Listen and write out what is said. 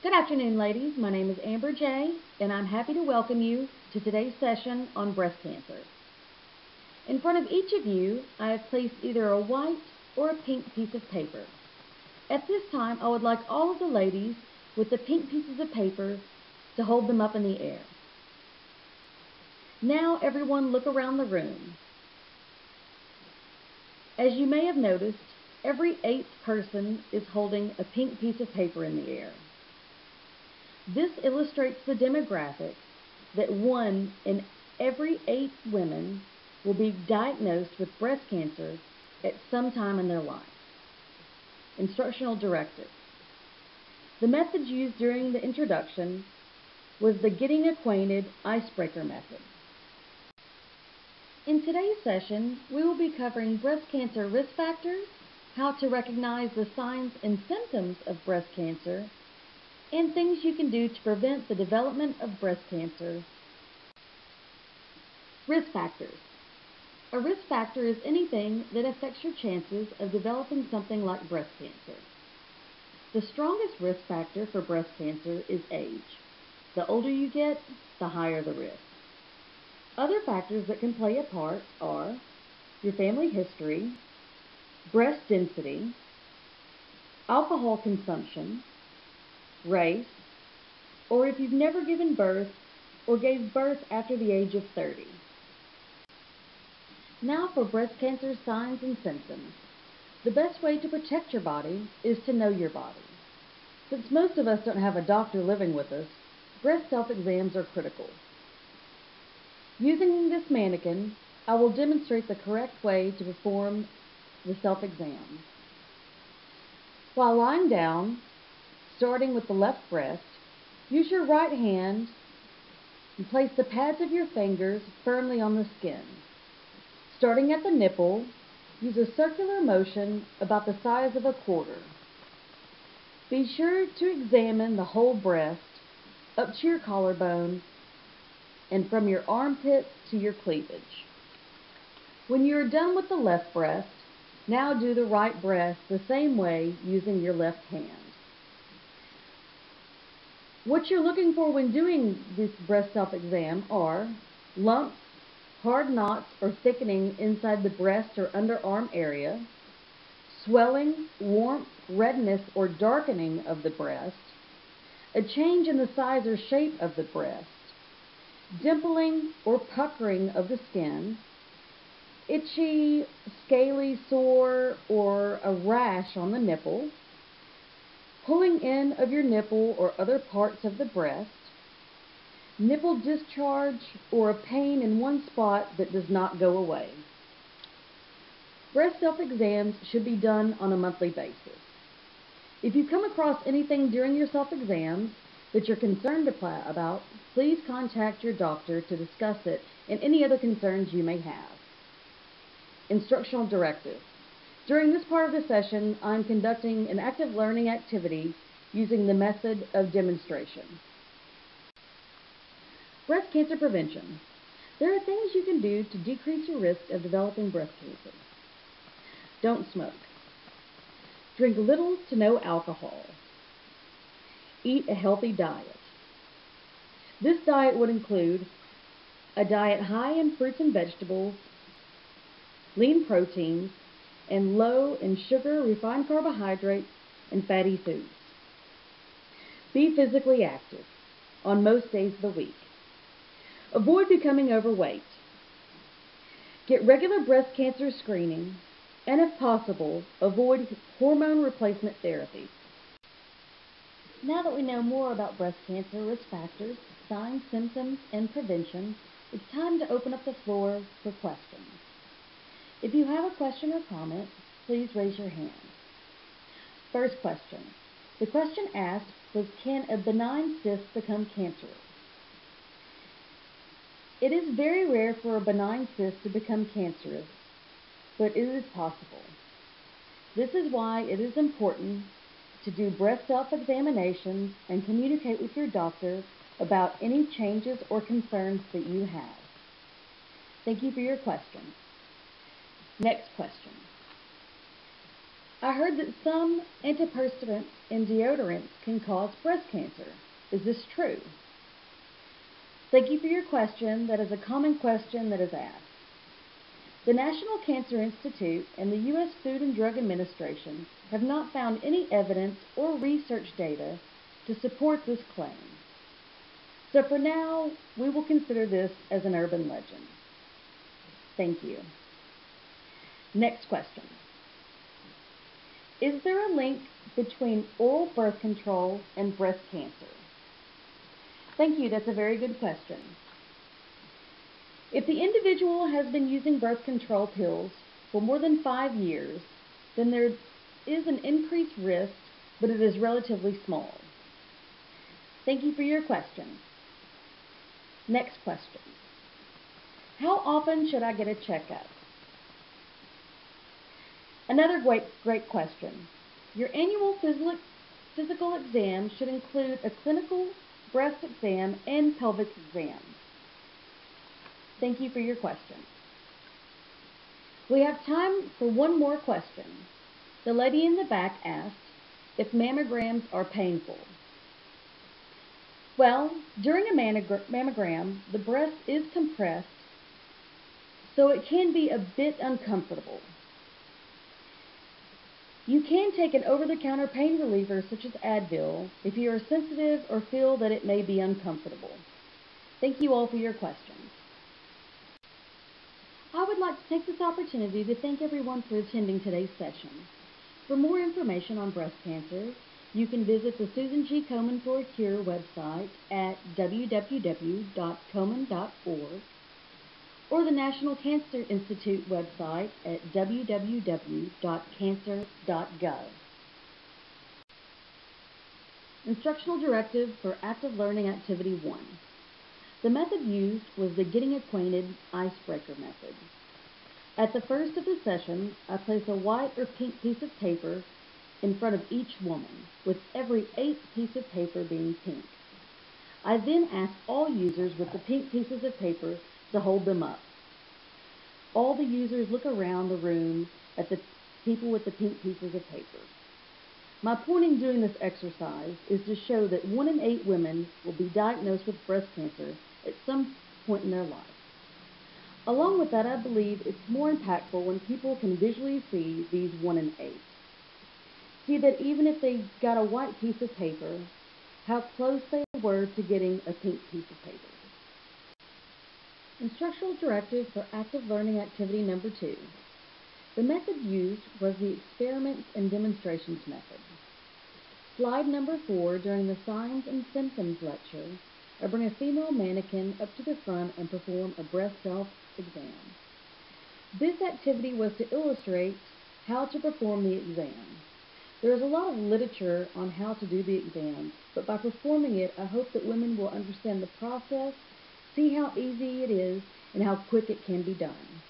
Good afternoon, ladies. My name is Amber J., and I'm happy to welcome you to today's session on breast cancer. In front of each of you, I have placed either a white or a pink piece of paper. At this time, I would like all of the ladies with the pink pieces of paper to hold them up in the air. Now, everyone look around the room. As you may have noticed, every eighth person is holding a pink piece of paper in the air. This illustrates the demographic that 1 in every 8 women will be diagnosed with breast cancer at some time in their life. Instructional directive. The method used during the introduction was the Getting Acquainted Icebreaker method. In today's session, we will be covering breast cancer risk factors, how to recognize the signs and symptoms of breast cancer, and things you can do to prevent the development of breast cancer. Risk factors. A risk factor is anything that affects your chances of developing something like breast cancer. The strongest risk factor for breast cancer is age. The older you get, the higher the risk. Other factors that can play a part are your family history, breast density, alcohol consumption, race, or if you've never given birth or gave birth after the age of 30. Now for breast cancer signs and symptoms. The best way to protect your body is to know your body. Since most of us don't have a doctor living with us, breast self-exams are critical. Using this mannequin, I will demonstrate the correct way to perform the self-exam. While lying down, starting with the left breast, use your right hand and place the pads of your fingers firmly on the skin. Starting at the nipple, use a circular motion about the size of a quarter. Be sure to examine the whole breast up to your collarbone and from your armpit to your cleavage. When you are done with the left breast, now do the right breast the same way using your left hand. What you're looking for when doing this breast self-exam are lumps, hard knots or thickening inside the breast or underarm area, swelling, warmth, redness or darkening of the breast, a change in the size or shape of the breast, dimpling or puckering of the skin, itchy, scaly, sore, or a rash on the nipple, pulling in of your nipple or other parts of the breast, nipple discharge or a pain in one spot that does not go away. Breast self-exams should be done on a monthly basis. If you come across anything during your self-exams that you're concerned about, please contact your doctor to discuss it and any other concerns you may have. Instructional directive. During this part of the session, I'm conducting an active learning activity using the method of demonstration. Breast cancer prevention. There are things you can do to decrease your risk of developing breast cancer. Don't smoke. Drink little to no alcohol. Eat a healthy diet. This diet would include a diet high in fruits and vegetables, lean proteins, and low in sugar, refined carbohydrates, and fatty foods. Be physically active on most days of the week. Avoid becoming overweight. Get regular breast cancer screening, and if possible, avoid hormone replacement therapy. Now that we know more about breast cancer risk factors, signs, symptoms, and prevention, it's time to open up the floor for questions. If you have a question or comment, please raise your hand. First question. The question asked was, can a benign cyst become cancerous? It is very rare for a benign cyst to become cancerous, but it is possible. This is why it is important to do breast self-examinations and communicate with your doctor about any changes or concerns that you have. Thank you for your question. Next question. I heard that some antiperspirants in deodorants can cause breast cancer. Is this true? Thank you for your question. That is a common question that is asked. The National Cancer Institute and the U.S. Food and Drug Administration have not found any evidence or research data to support this claim. So for now, we will consider this as an urban legend. Thank you. Next question. Is there a link between oral birth control and breast cancer? Thank you. That's a very good question. If the individual has been using birth control pills for more than 5 years, then there is an increased risk, but it is relatively small. Thank you for your question. Next question. How often should I get a checkup? Another great question. Your annual physical exam should include a clinical breast exam and pelvic exam. Thank you for your question. We have time for one more question. The lady in the back asked if mammograms are painful. Well, during a mammogram, the breast is compressed, so it can be a bit uncomfortable. You can take an over-the-counter pain reliever such as Advil if you are sensitive or feel that it may be uncomfortable. Thank you all for your questions. I would like to take this opportunity to thank everyone for attending today's session. For more information on breast cancer, you can visit the Susan G. Komen for a Cure website at www.komen.org or the National Cancer Institute website at www.cancer.gov. Instructional Directive for Active Learning Activity 1. The method used was the Getting Acquainted Icebreaker method. At the first of the sessions, I place a white or pink piece of paper in front of each woman, with every 8th piece of paper being pink. I then ask all users with the pink pieces of paper to hold them up. All the users look around the room at the people with the pink pieces of paper. My point in doing this exercise is to show that 1 in 8 women will be diagnosed with breast cancer at some point in their life. Along with that, I believe it's more impactful when people can visually see these 1 in 8. See that even if they got a white piece of paper, how close they were to getting a pink piece of paper. Instructional Directive for Active Learning Activity Number 2. The method used was the Experiments and Demonstrations method. Slide number 4, during the Signs and Symptoms lecture, I bring a female mannequin up to the front and perform a breast self-exam. This activity was to illustrate how to perform the exam. There is a lot of literature on how to do the exam, but by performing it, I hope that women will understand the process, see how easy it is, and how quick it can be done.